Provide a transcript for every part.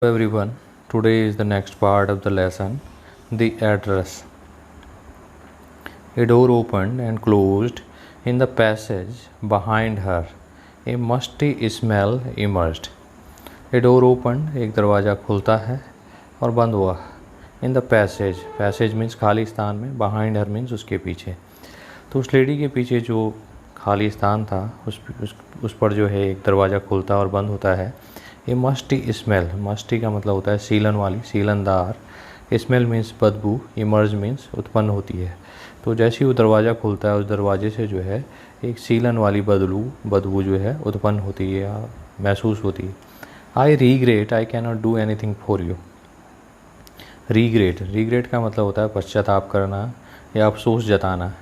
Everyone, today is the next part of the lesson, the address. A door opened and closed in the passage behind her. A musty smell emerged. A door opened, एक दरवाज़ा खुलता है और बंद हुआ. In the passage means खाली स्थान में, behind her means उसके पीछे. तो उस लेडी के पीछे जो खाली स्थान था उस पर जो है एक दरवाज़ा खुलता और बंद होता है. ये मस्टी स्मेल, मस्टी का मतलब होता है सीलन वाली, सीलनदार. स्मेल मीन्स बदबू, इमर्ज मीन्स उत्पन्न होती है. तो जैसे ही वो दरवाज़ा खुलता है उस दरवाजे से जो है एक सीलन वाली बदबू जो है उत्पन्न होती है या महसूस होती है. I regret I can not do anything for you. Regret का मतलब होता है पश्चाताप करना या अफसोस जताना.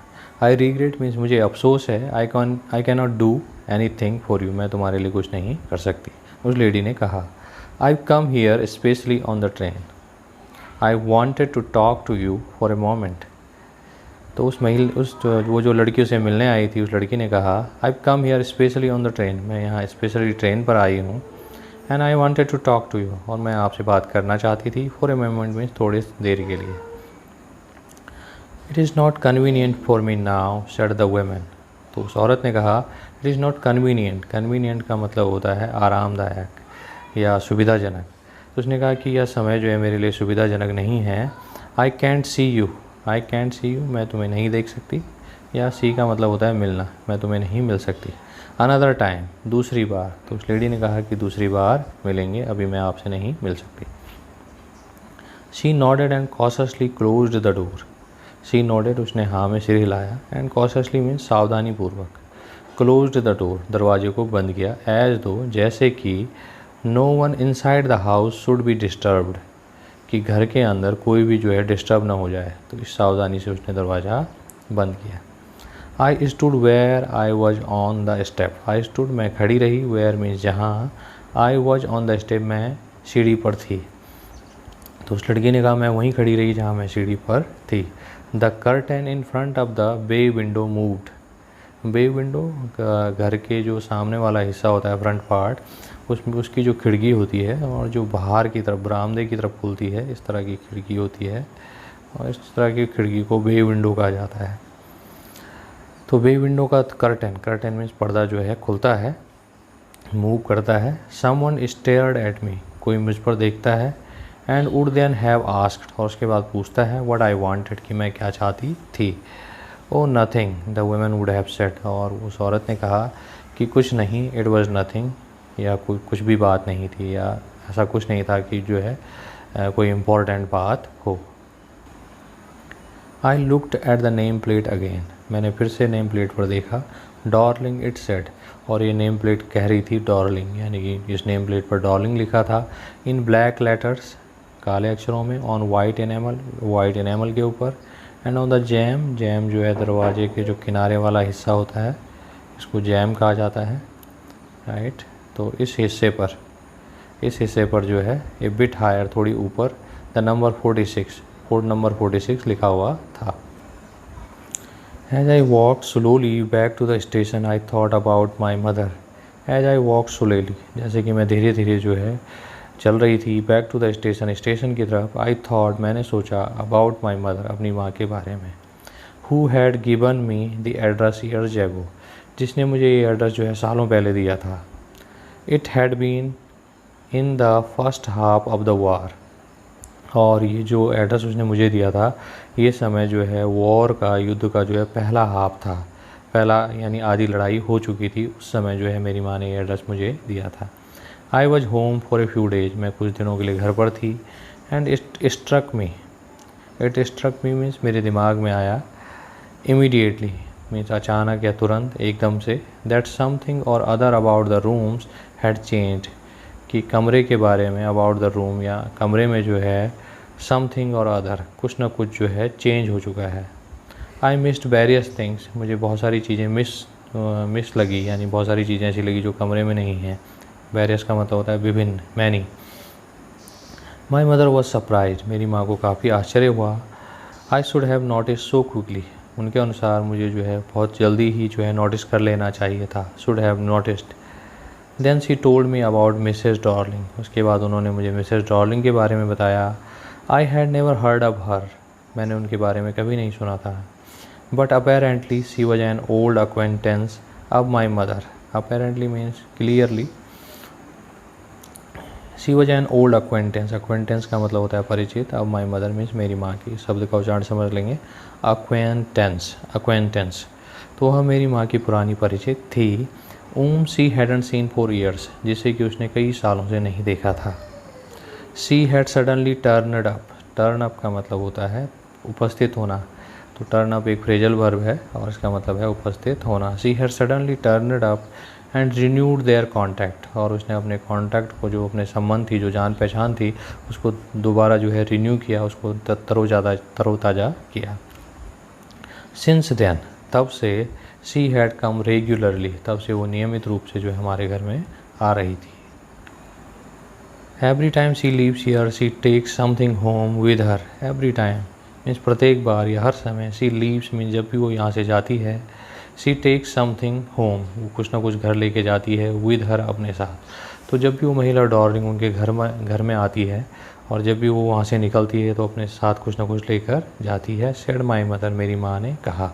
आई रीग्रेट मीन्स मुझे अफसोस है. आई can not do anything for you, मैं तुम्हारे लिए कुछ नहीं कर सकती. उस लेडी ने कहा, I come here specially on the train. I wanted to talk to you for a moment. तो वो जो लड़कियों से मिलने आई थी उस लड़की ने कहा, I come here specially on the train, मैं यहाँ स्पेशली ट्रेन पर आई हूँ. And I wanted to talk to you, और मैं आपसे बात करना चाहती थी. फॉर ए मोमेंट मीन्स थोड़ी देर के लिए. It is not convenient for me now said the women. तो उस औरत ने कहा, it is not convenient. Convenient का मतलब होता है आरामदायक या सुविधाजनक. तो उसने कहा कि यह समय जो है मेरे लिए सुविधाजनक नहीं है. आई कैंट सी यू, मैं तुम्हें नहीं देख सकती. या सी का मतलब होता है मिलना, मैं तुम्हें नहीं मिल सकती. अनदर टाइम, दूसरी बार. तो उस लेडी ने कहा कि दूसरी बार मिलेंगे, अभी मैं आपसे नहीं मिल सकती. She nodded and cautiously closed the door. She nodded, उसने हाँ में सिर हिलाया. एंड कॉशियसली मीन्स सावधानी पूर्वक. क्लोज्ड द डोर, दरवाजे को बंद किया. एज दो, जैसे कि no one inside the house should be disturbed, कि घर के अंदर कोई भी जो है डिस्टर्ब ना हो जाए. तो इस सावधानी से उसने दरवाज़ा बंद किया. I stood where I was on the step. I stood, मैं खड़ी रही. वेयर मीन्स जहाँ. I was on the step, मैं सीढ़ी पर थी. तो उस लड़की ने कहा मैं वहीं खड़ी रही जहाँ मैं सीढ़ी पर थी. The curtain in front of the bay window moved. Bay window घर के जो सामने वाला हिस्सा होता है, फ्रंट पार्ट, उसमें उसकी जो खिड़की होती है और जो बाहर की तरफ बरामदे की तरफ खुलती है, इस तरह की खिड़की होती है. और इस तरह की खिड़की को बे विंडो कहा जाता है. तो बे विंडो का कर्टेन मीन्स पर्दा जो है खुलता है, मूव करता है. समवन स्टेयर्ड एट मी, कोई मुझ पर देखता है. And would then have asked, और उसके बाद पूछता है व्हाट आई वांटेड, कि मैं क्या चाहती थी. ओ nothing the women would have said, और उस औरत ने कहा कि कुछ नहीं. इट वाज नथिंग, या कुछ भी बात नहीं थी, या ऐसा कुछ नहीं था कि जो है कोई इम्पोर्टेंट बात हो. I looked at the name plate again, मैंने फिर से नेम प्लेट पर देखा. डार्लिंग इट सेड, और ये नेम प्लेट कह रही थी डार्लिंग, यानी कि इस नेम प्लेट पर डार्लिंग लिखा था. इन ब्लैक लेटर्स, काले अक्षरों में. ऑन वाइट एनेमल के ऊपर. एंड ऑन द जैम जो है दरवाजे के जो किनारे वाला हिस्सा होता है, इसको जैम कहा जाता है, राइट. तो इस हिस्से पर जो है ए बिट हायर, थोड़ी ऊपर, द नंबर 46 लिखा हुआ था. As I walk slowly back to the station I thought about my mother. As I walk slowly, जैसे कि मैं धीरे धीरे जो है चल रही थी. बैक टू द स्टेशन की तरफ. आई थॉट, मैंने सोचा. अबाउट माई मदर, अपनी माँ के बारे में. Who had given me the address years ago, जिसने मुझे ये एड्रेस जो है सालों पहले दिया था. It had been in the first half of the war, और ये जो एड्रेस उसने मुझे दिया था, ये समय जो है वॉर का, युद्ध का जो है पहला हाफ था. पहला यानी आधी लड़ाई हो चुकी थी, उस समय जो है मेरी माँ ने ये एड्रेस मुझे दिया था. I was home for a few days, मैं कुछ दिनों के लिए घर पर थी. And it struck me means मेरे दिमाग में आया. इमीडिएटली मीन्स अचानक या तुरंत, एकदम से. दैट समथिंग और other about the rooms had changed, कि कमरे के बारे में, अबाउट द रूम या कमरे में जो है समथिंग और अदर, कुछ ना कुछ जो है चेंज हो चुका है. आई मिस्ड वेरियस थिंग्स, मुझे बहुत सारी चीज़ें मिस लगी, यानी बहुत सारी चीज़ें ऐसी लगी जो कमरे में नहीं हैं. वेरियस का मतलब होता है विभिन्न, many. My mother was surprise, मेरी माँ को काफ़ी आश्चर्य हुआ. I should have notice so quickly, उनके अनुसार मुझे जो है बहुत जल्दी ही जो है नोटिस कर लेना चाहिए था. Should have noticed. Then she told me about Mrs Darling, उसके बाद उन्होंने मुझे मिसेस डॉर्लिंग के बारे में बताया। I had never heard of her, मैंने उनके बारे में कभी नहीं सुना था। But apparently she was an old acquaintance of my mother, apparently means clearly, she was an old acquaintance, acquaintance का मतलब होता है परिचित, अब माई मदर मीन्स मेरी माँ की, शब्द का उच्चारण समझ लेंगे, अक्वेंटेंस, अक्वेंटेंस, तो वह मेरी माँ की पुरानी परिचित थी। She hadn't seen for years, जिसे कि उसने कई सालों से नहीं देखा था। She had suddenly turned up, turn up का मतलब होता है उपस्थित होना, तो टर्न अप एक फ्रेजल वर्ब है और इसका मतलब है उपस्थित होना। She had suddenly turned up and renewed their contact, और उसने अपने कॉन्टैक्ट को, जो अपने संबंध थी, जो जान पहचान थी, उसको दोबारा जो है रिन्यू किया, उसको तरोताज़ा किया। सिंस देन, तब से, शी हैड कम रेगुलरली, तब से वो नियमित रूप से जो है हमारे घर में आ रही थी। Every time she leaves here she takes something home with her, every time means प्रत्येक बार या हर समय, शी लीव्स मीन्स जब भी वो यहाँ से जाती है, शी टेक्स समथिंग होम, वो कुछ ना कुछ घर लेके जाती है, विद हर अपने साथ। तो जब भी वो महिला डॉर्लिंग उनके घर में आती है और जब भी वो वहाँ से निकलती है तो अपने साथ कुछ ना कुछ लेकर जाती है। सेड माई मदर, मेरी माँ ने कहा।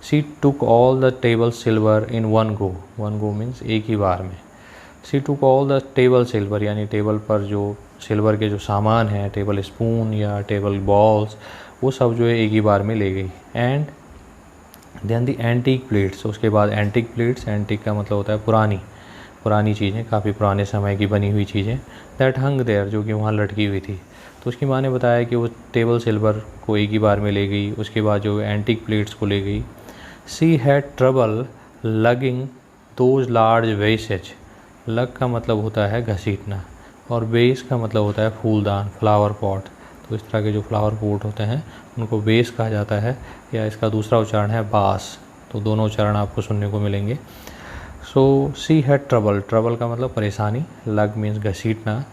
She took all the table silver in one go means एक ही बार में। She took all the table silver, यानी टेबल पर जो सिल्वर के जो सामान हैं, टेबल स्पून या टेबल बॉल्स, वो सब जो है एक ही बार में ले गई। And then the antique plates, उसके बाद एंटीक प्लेट्स, एंटीक का मतलब होता है पुरानी चीज़ें, काफ़ी पुराने समय की बनी हुई चीज़ें, दैट हंग देयर, जो कि वहाँ लटकी हुई थी। तो उसकी माँ ने बताया कि वो टेबल सिल्वर को एक ही बार में ले गई, उसके बाद जो एंटीक प्लेट्स को ले गई। She had trouble lugging those large vases, lug का मतलब होता है घसीटना और बेस का मतलब होता है फूलदान, फ्लावर पॉट। तो इस तरह के जो फ्लावर पॉट होते हैं उनको बेस कहा जाता है, या इसका दूसरा उच्चारण है बास, तो दोनों उच्चारण आपको सुनने को मिलेंगे। So she had trouble, trouble का मतलब परेशानी, लग मीन्स घसीटना,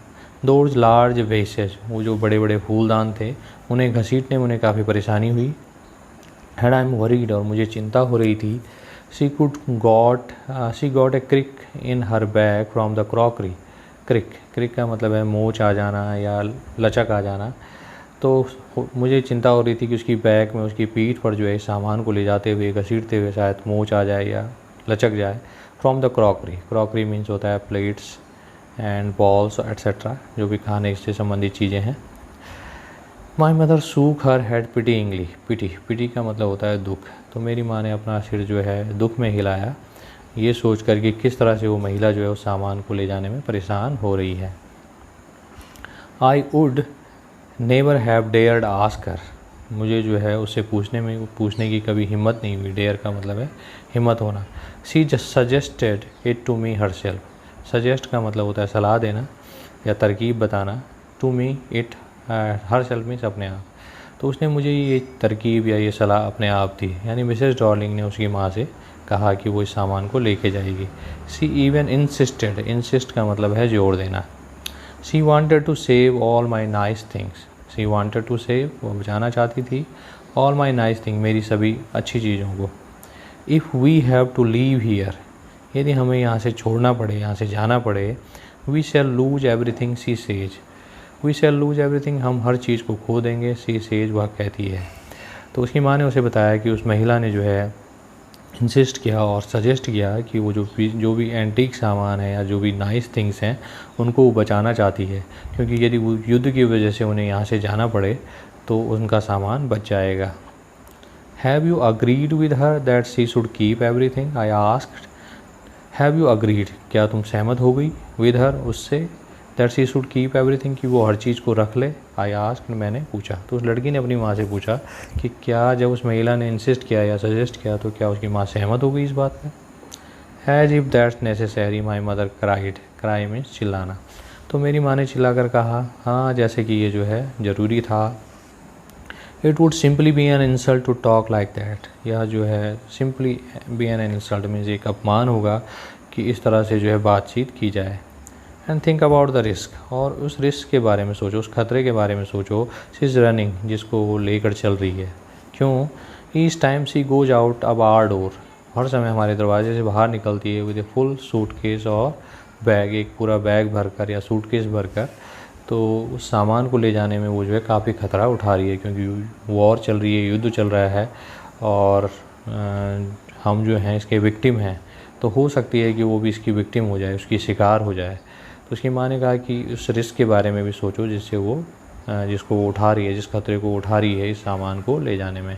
दोज लार्ज वेसेज, वो जो बड़े बड़े फूलदान थे उन्हें घसीटने में उन्हें काफ़ी परेशानी हुई। हैड आई एम वरीड, और मुझे चिंता हो रही थी। She got a crick in her back from the crockery, crick का मतलब है मोच आ जाना या लचक आ जाना। तो मुझे चिंता हो रही थी कि उसकी बैग में, उसकी पीठ पर जो है सामान को ले जाते हुए, घसीटते हुए शायद मोच आ जाए या लचक जाए। फ्रॉम द क्रॉकरी मीन्स होता है प्लेट्स एंड बॉल्स एट्सेट्रा, जो भी खाने से संबंधित चीज़ें हैं। माई मदर सूक हर हेड पिटीइंगली, पिटी का मतलब होता है दुख, तो मेरी माँ ने अपना सिर जो है दुख में हिलाया, ये सोच कर कि किस तरह से वो महिला जो है उस सामान को ले जाने में परेशान हो रही है। I would never have dared ask her, मुझे जो है उससे पूछने की कभी हिम्मत नहीं हुई। डेयर का मतलब है हिम्मत होना। She just suggested it to me herself, suggest का मतलब होता है सलाह देना या तरकीब बताना, to me it herself means अपने आप। तो उसने मुझे ये तरकीब या ये सलाह अपने आप दी, यानी मिसेस डॉर्लिंग ने उसकी माँ से कहा कि वो इस सामान को लेके जाएगी। सी इवन इंसिस्टेड, इंसिस्ट का मतलब है जोर देना। She wanted to save all my nice things, she wanted to save, वो बचाना चाहती थी, ऑल माई नाइस थिंग, मेरी सभी अच्छी चीज़ों को। If we have to leave here, यदि हमें यहाँ से छोड़ना पड़े, यहाँ से जाना पड़े, we shall lose everything, she says, we shall lose everything, हम हर चीज़ को खो देंगे, सी सेज, वह कहती है। तो उसकी माँ ने उसे बताया कि उस महिला ने जो है इंसिस्ट किया और सजेस्ट किया कि वो जो भी एंटीक सामान है या जो भी नाइस थिंग्स हैं उनको वो बचाना चाहती है, क्योंकि यदि वो युद्ध की वजह से उन्हें यहाँ से जाना पड़े तो उनका सामान बच जाएगा। Have you agreed with her that she should keep everything, I asked. Have you agreed, क्या तुम सहमत हो गई, विद हर, उससे, that she should keep everything, कि वो हर चीज़ को रख ले। आई आस्क्ड, मैंने पूछा। तो उस लड़की ने अपनी माँ से पूछा कि क्या जब उस महिला ने इंसिस्ट किया या सजेस्ट किया तो क्या उसकी माँ सहमत हो गई इस बात में। Has if that's necessary my mother cried, cry means चिल्लाना, तो मेरी माँ ने चिल्लाकर कहा हाँ, जैसे कि ये जो है ज़रूरी था। It would simply be an insult to talk like that, यह जो है simply be an insult means एक अपमान होगा कि इस तरह से जो है बातचीत की जाए। And think about the risk, और उस रिस्क के बारे में सोचो, उस खतरे के बारे में सोचो। शी इज़ रनिंग, जिसको वो लेकर चल रही है। क्यों? Each time she goes out अब आवर डोर, हर समय हमारे दरवाजे से बाहर निकलती है विद ए फुल सूटकेस और बैग, एक पूरा बैग भरकर या सूटकेस भरकर, तो उस सामान को ले जाने में वो जो है काफ़ी ख़तरा उठा रही है, क्योंकि वॉर चल रही है, युद्ध चल रहा है और हम जो हैं इसके विक्टिम हैं। तो हो सकती है कि वो भी इसकी विक्टिम हो जाए, उसकी शिकार हो जाए। तो उसकी माँ ने कहा कि उस रिस्क के बारे में भी सोचो जिससे वो जिसको वो उठा रही है, जिस खतरे को उठा रही है इस सामान को ले जाने में।